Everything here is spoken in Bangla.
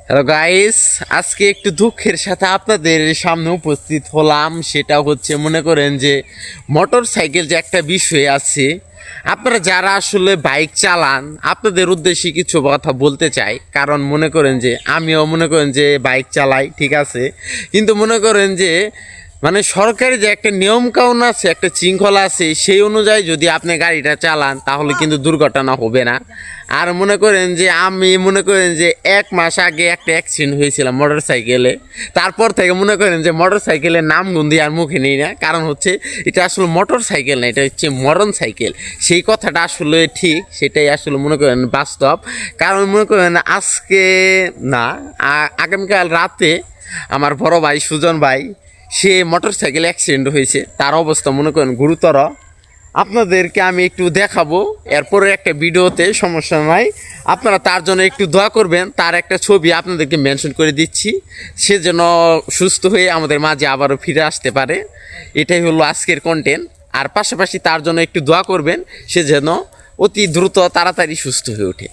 হ্যালো গাইস, আজকে একটু দুঃখের সাথে আপনাদের সামনে উপস্থিত হলাম। সেটা হচ্ছে মনে করেন যে মোটর সাইকেল যে একটা বিষয় আছে, আপনারা যারা আসলে বাইক চালান আপনাদের উদ্দেশ্যে কিছু কথা বলতে চাই। কারণ মনে করেন যে আমিও মনে করেন যে বাইক চালাই, ঠিক আছে, কিন্তু মনে করেন যে মানে সরকারি যে একটা নিয়ম কানুন আছে, একটা শৃঙ্খলা আছে, সেই অনুযায়ী যদি আপনি গাড়িটা চালান তাহলে কিন্তু দুর্ঘটনা হবে না। আর মনে করেন যে আমি মনে করেন যে 1 মাস আগে একটা অ্যাক্সিডেন্ট হয়েছিলাম মোটর সাইকেলে। তারপর থেকে মনে করেন যে মোটর সাইকেলের নাম গুন্দি আর মুখে নেই না। কারণ হচ্ছে এটা আসলে মোটর সাইকেল না, এটা হচ্ছে মরণ সাইকেল। সেই কথাটা আসলে ঠিক, সেটাই আসলে মনে করেন বাস্তব। কারণ মনে করেন আজকে না, আগামীকাল রাতে আমার বড় ভাই সুজন ভাই, সে মোটর সাইকেল অ্যাক্সিডেন্ট হয়েছে। তার অবস্থা মনে করেন গুরুতর। আপনাদেরকে আমি একটু দেখাবো এরপরে একটা ভিডিওতে, সমস্যা নাই। আপনারা তার জন্য একটু দোয়া করবেন। তার একটা ছবি আপনাদেরকে মেনশন করে দিচ্ছি, সে যেন সুস্থ হয়ে আমাদের মাঝে আবারও ফিরে আসতে পারে। এটাই হলো আজকের কন্টেন্ট। আর পাশাপাশি তার জন্য একটু দোয়া করবেন, সে যেন অতি দ্রুত তাড়াতাড়ি সুস্থ হয়ে ওঠে।